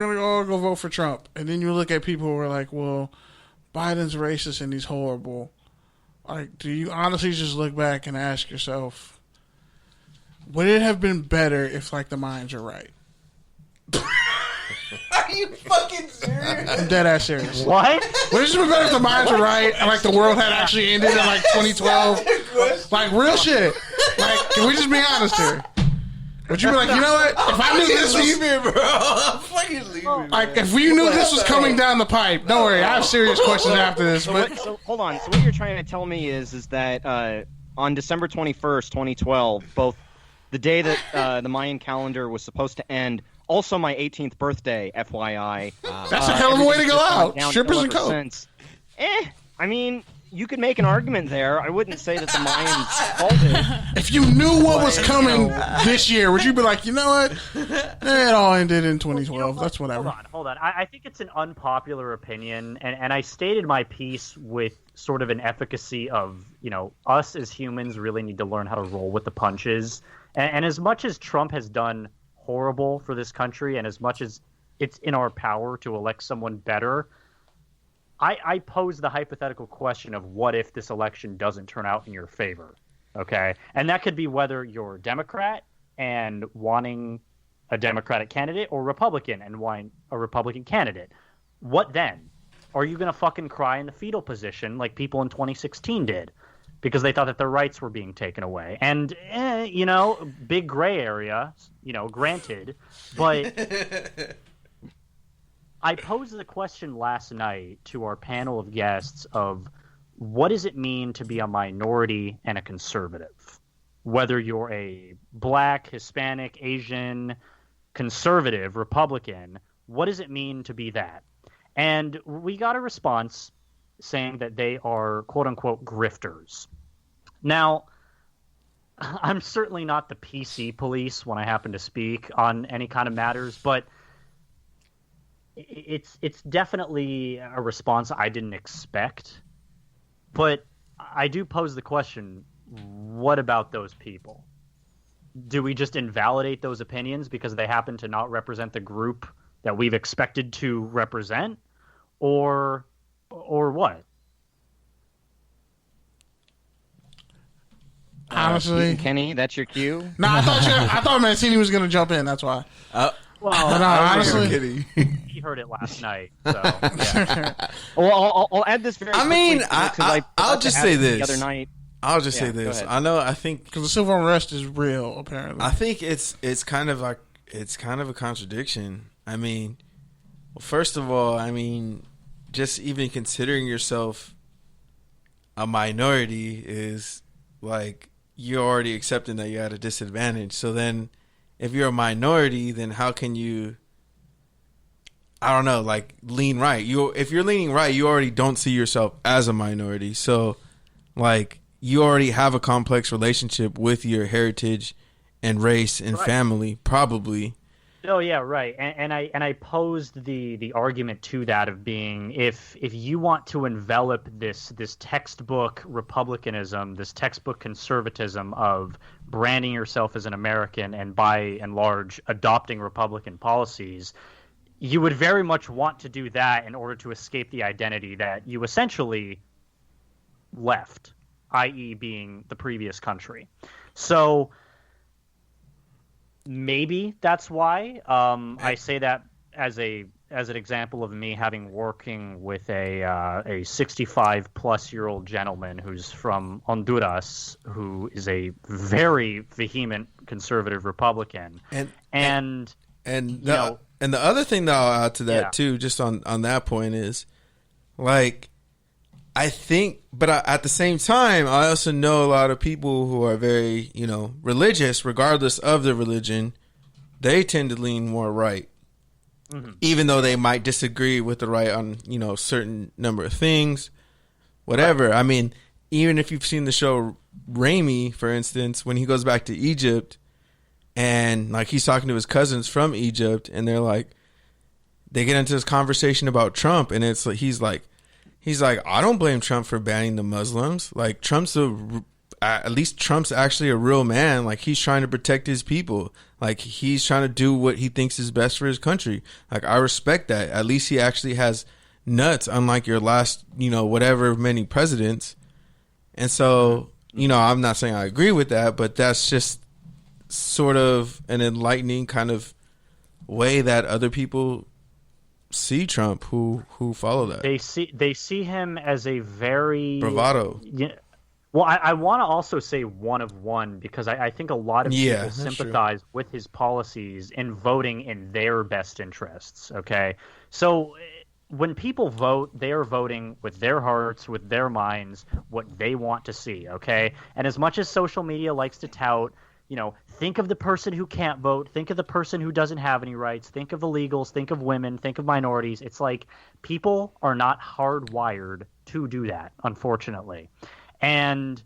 We're gonna all go vote for Trump, and then you look at people who are like, well, Biden's racist and he's horrible. Like, do you honestly just look back and ask yourself, would it have been better if, like, the minds are right? Are you fucking serious? I'm dead ass serious. What? Would it just been better if the minds were right and, like, the world had actually ended in, like, 2012? Like, real shit. Like, can we just be honest here? Would you be like, you know what? If I knew this was... Leave me, bro. I'm fucking leaving, like, if we knew this was coming down the pipe, don't worry, I have serious questions after this. So hold on. So what you're trying to tell me is that on December 21st, 2012, both the day that the Mayan calendar was supposed to end, also my 18th birthday, FYI. That's a hell of a way to go out. Strippers and coke. I mean, you could make an argument there. I wouldn't say that the Mayans called it. If you knew what was coming this year, would you be like, you know what? It all ended in 2012. That's whatever. Hold on. I think it's an unpopular opinion, and I stated my piece with sort of an efficacy of, you know, us as humans really need to learn how to roll with the punches. And as much as Trump has done horrible for this country, and as much as it's in our power to elect someone better, I pose the hypothetical question of what if this election doesn't turn out in your favor, okay? And that could be whether you're a Democrat and wanting a Democratic candidate or Republican and wanting a Republican candidate. What then? Are you going to fucking cry in the fetal position like people in 2016 did because they thought that their rights were being taken away? And, you know, big gray area, you know, granted, but... I posed the question last night to our panel of guests of what does it mean to be a minority and a conservative? Whether you're a black, Hispanic, Asian, conservative, Republican, what does it mean to be that? And we got a response saying that they are quote-unquote grifters. Now, I'm certainly not the PC police when I happen to speak on any kind of matters, but it's definitely a response I didn't expect, but I do pose the question, what about those people? Do we just invalidate those opinions because they happen to not represent the group that we've expected to represent, or what? Honestly, Kenny, that's your cue? No, I thought Mancini was going to jump in, that's why. Well, no, honestly, he heard it last night. So, yeah. Well, I'll add this very. I mean, quickly, I'll just say this. The other night. I'll just say this. I think because the civil unrest is real. Apparently, I think it's kind of a contradiction. I mean, well, first of all, I mean, just even considering yourself a minority is like you're already accepting that you're at a disadvantage. So then, if you're a minority, then how can you, I don't know, like lean right? If you're leaning right, you already don't see yourself as a minority. So, like, you already have a complex relationship with your heritage and race and family, probably. Oh yeah, right. And I posed the argument to that of being if you want to envelop this textbook republicanism, this textbook conservatism of branding yourself as an American and by and large adopting Republican policies, you would very much want to do that in order to escape the identity that you essentially left, i.e. being the previous country. So maybe that's why I say that as an example of me working with a 65 plus year old gentleman who's from Honduras, who is a very vehement conservative Republican, and the other thing that I'll add to that too, just on that point is, like, I think, but at the same time, I also know a lot of people who are very, religious, regardless of their religion. They tend to lean more right, even though they might disagree with the right on, certain number of things, whatever. Right. I mean, even if you've seen the show Raimi, for instance, when he goes back to Egypt and like he's talking to his cousins from Egypt, and they get into this conversation about Trump, and it's like he's like, I don't blame Trump for banning the Muslims. Like, Trump's actually a real man. Like, he's trying to protect his people. Like, he's trying to do what he thinks is best for his country. Like, I respect that. At least he actually has nuts, unlike your last, whatever many presidents. And so, I'm not saying I agree with that, but that's just sort of an enlightening kind of way that other people see Trump who follow that. They see him as a very bravado. Yeah. Well, I want to also say one of one, because I think a lot of people sympathize with his policies in voting in their best interests. Okay, so when people vote, they are voting with their hearts, with their minds, what they want to see. Okay, and as much as social media likes to tout, think of the person who can't vote, think of the person who doesn't have any rights, think of illegals, think of women, think of minorities. It's like people are not hardwired to do that, unfortunately. And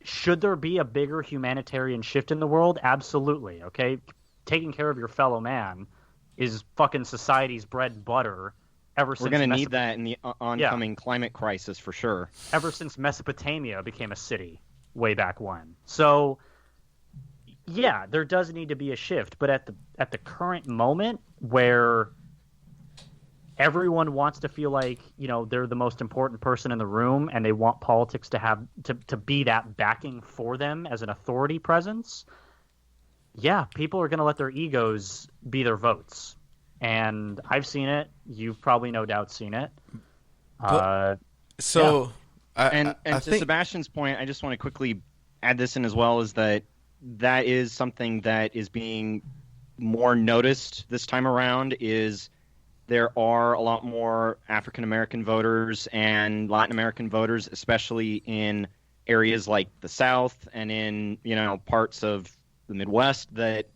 should there be a bigger humanitarian shift in the world? Absolutely, okay? Taking care of your fellow man is fucking society's bread and butter ever since... We're going to need that in the oncoming climate crisis for sure. Ever since Mesopotamia became a city way back when. So, yeah, there does need to be a shift. But at the current moment where everyone wants to feel like, they're the most important person in the room, and they want politics to have to be that backing for them as an authority presence. Yeah, people are going to let their egos be their votes. And I've seen it. You've probably no doubt seen it. And to Sebastian's point, I just want to quickly add this in as well, is that is something that is being more noticed this time around. Is there are a lot more African American voters and Latin American voters, especially in areas like the South and in, parts of the Midwest, that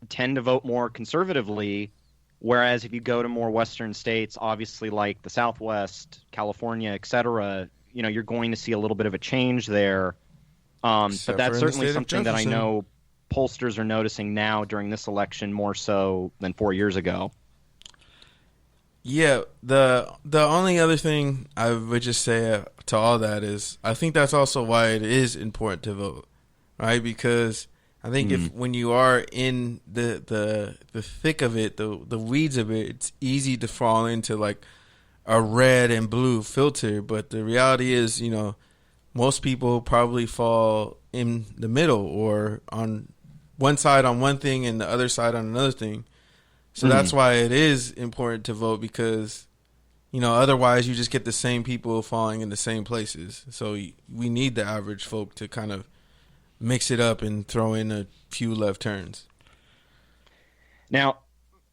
tend to vote more conservatively. Whereas if you go to more Western states, obviously like the Southwest, California, et cetera, you're going to see a little bit of a change there. But that's certainly something that I know pollsters are noticing now during this election more so than 4 years ago. Yeah, the only other thing I would just say to all that is I think that's also why it is important to vote, right? Because I think when you are in the thick of it, the weeds of it, it's easy to fall into like a red and blue filter. But the reality is, most people probably fall in the middle, or on one side on one thing and the other side on another thing. So that's why it is important to vote, because, otherwise you just get the same people falling in the same places. So we need the average folk to kind of mix it up and throw in a few left turns. Now,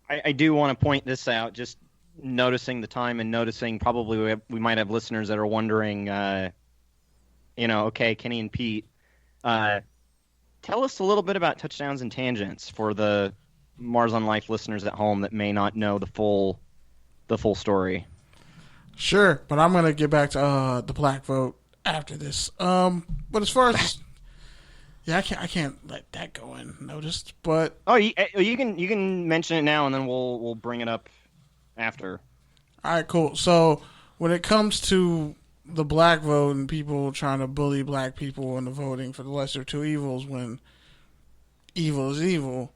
I do want to point this out, just noticing the time and noticing probably we might have listeners that are wondering, okay, Kenny and Pete, tell us a little bit about touchdowns and tangents for the Mars on Life listeners at home that may not know the full story. Sure, but I'm gonna get back to the black vote after this. But as far as I can't let that go unnoticed. But you can mention it now, and then we'll bring it up after. All right, cool. So when it comes to the black vote and people trying to bully black people into voting for the lesser two evils, when evil is evil,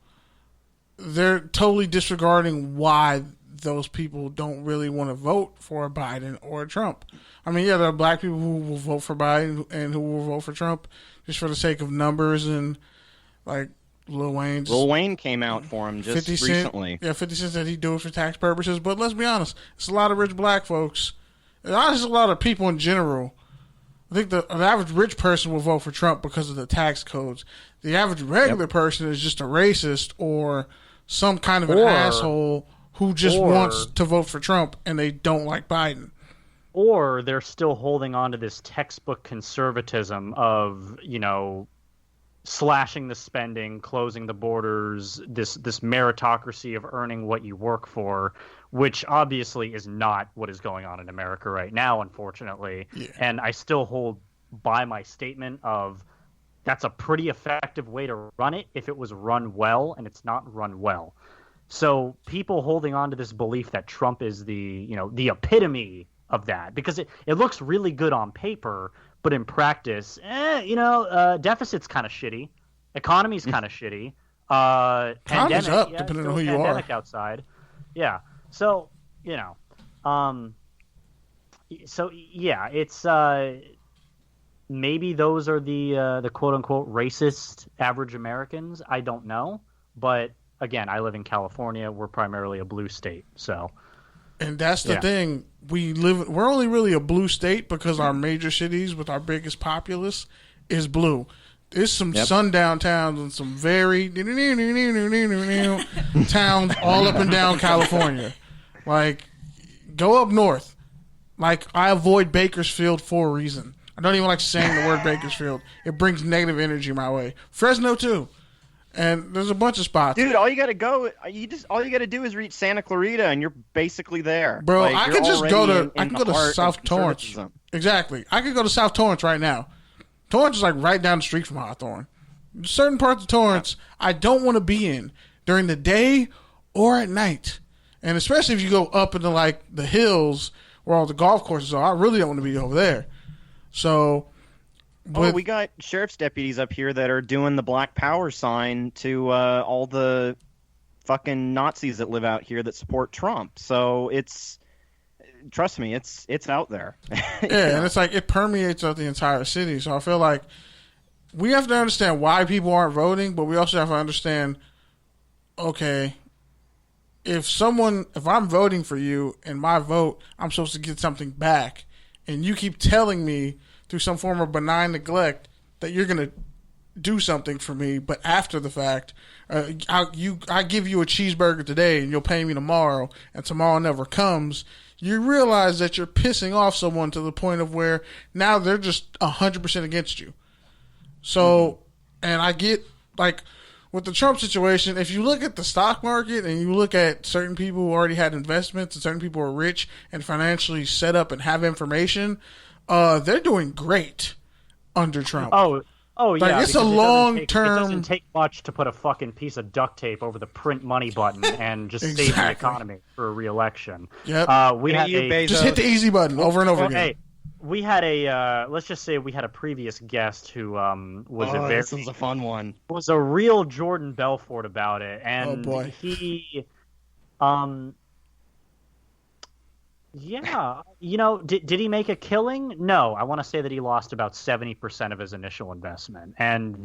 they're totally disregarding why those people don't really want to vote for a Biden or a Trump. I mean, yeah, there are black people who will vote for Biden and who will vote for Trump just for the sake of numbers, and like Lil Wayne came out for him just 50 Cent, recently. Yeah, 50 Cent said he'd do it for tax purposes. But let's be honest, it's a lot of rich black folks. It's just a lot of people in general. I think the average rich person will vote for Trump because of the tax codes. The average regular person is just a racist or some kind of an asshole who just wants to vote for Trump and they don't like Biden. Or they're still holding on to this textbook conservatism of, slashing the spending, closing the borders, this meritocracy of earning what you work for, which obviously is not what is going on in America right now, unfortunately. Yeah. And I still hold by my statement of that's a pretty effective way to run it if it was run well, and it's not run well. So people holding on to this belief that Trump is the epitome of that, because it looks really good on paper, but in practice, deficit's kind of shitty, economy's kind of shitty, Time is up, depending on who you are. Pandemic outside. Yeah. So, it's maybe those are the quote unquote racist average Americans. I don't know, but again, I live in California. We're primarily a blue state, so. And that's the thing. We're only really a blue state because our major cities with our biggest populace is blue. There's some sundown towns and some very towns all up and down California. Like, go up north. Like, I avoid Bakersfield for a reason. I don't even like saying the word Bakersfield. It brings negative energy my way. Fresno, too. And there's a bunch of spots. Dude, all you gotta do is reach Santa Clarita and you're basically there. Bro, like, I could just go to South Torrance. conservatism. Exactly. I could go to South Torrance right now. Torrance is like right down the street from Hawthorne. Certain parts of Torrance I don't want to be in during the day or at night. And especially if you go up into like the hills where all the golf courses are, I really don't want to be over there. So we got sheriff's deputies up here that are doing the Black Power sign to all the fucking Nazis that live out here that support Trump. So trust me, it's out there. And it's like it permeates out the entire city. So I feel like we have to understand why people aren't voting, but we also have to understand, okay, if I'm voting for you and my vote, I'm supposed to get something back, and you keep telling me through some form of benign neglect that you're going to do something for me, but after the fact, I give you a cheeseburger today and you'll pay me tomorrow, and tomorrow never comes, you realize that you're pissing off someone to the point of where now they're just 100% against you. So, and I get, like, with the Trump situation, if you look at the stock market and you look at certain people who already had investments and certain people who are rich and financially set up and have information, they're doing great under Trump. Oh yeah, like, it's a long term. It doesn't take much to put a fucking piece of duct tape over the print money button and just save the economy for a re-election. Yep. Just hit the easy button over and over again. Hey, we had let's just say we had a previous guest who was this was a fun one. Was a real Jordan Belfort about it, and oh boy. he yeah, did he make a killing? No, I want to say that he lost about 70% of his initial investment, and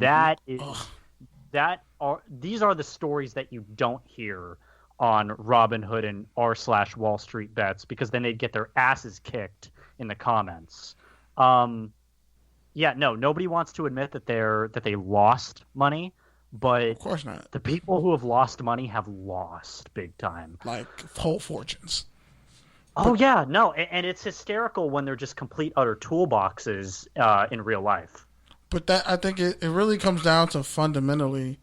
these are the stories that you don't hear on Robinhood and r/Wall Street Bets, because then they'd get their asses kicked in the comments. Nobody wants to admit that they lost money, but of course not. The people who have lost money have lost big time, like whole fortunes. And it's hysterical when they're just complete utter toolboxes in real life. But that, I think it really comes down to fundamentally,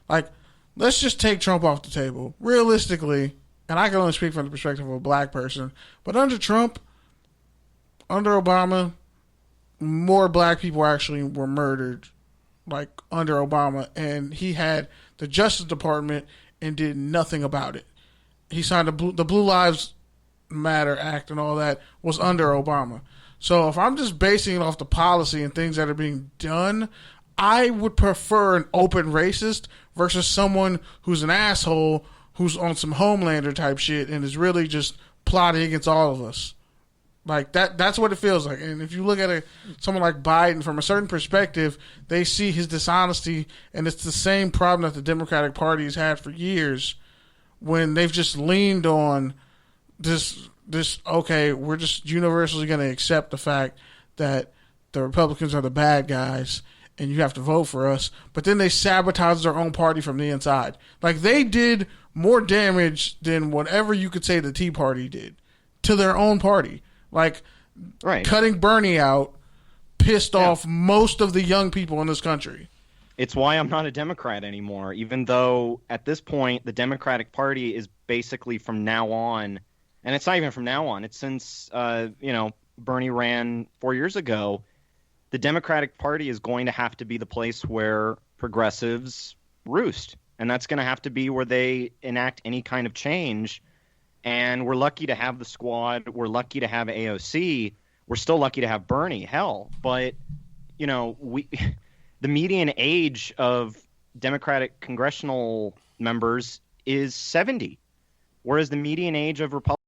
like, let's just take Trump off the table. Realistically, and I can only speak from the perspective of a black person, but under Trump, under Obama, more black people actually were murdered, like, under Obama, and he had the Justice Department and did nothing about it. He signed the Blue Lives Matter Act and all that was under Obama. So if I'm just basing it off the policy and things that are being done, I would prefer an open racist versus someone who's an asshole who's on some Homelander type shit and is really just plotting against all of us. Like that's what it feels like. And if you look at someone like Biden from a certain perspective, they see his dishonesty, and it's the same problem that the Democratic Party has had for years when they've just leaned on this okay, we're just universally going to accept the fact that the Republicans are the bad guys and you have to vote for us, but then they sabotage their own party from the inside. Like, they did more damage than whatever you could say the Tea Party did to their own party. Like, cutting Bernie out pissed off most of the young people in this country. It's why I'm not a Democrat anymore, even though at this point the Democratic Party is basically from now on. And it's not even from now on. It's since, Bernie ran 4 years ago. The Democratic Party is going to have to be the place where progressives roost. And that's going to have to be where they enact any kind of change. And we're lucky to have the Squad. We're lucky to have AOC. We're still lucky to have Bernie. Hell. But, the median age of Democratic congressional members is 70, whereas the median age of Republicans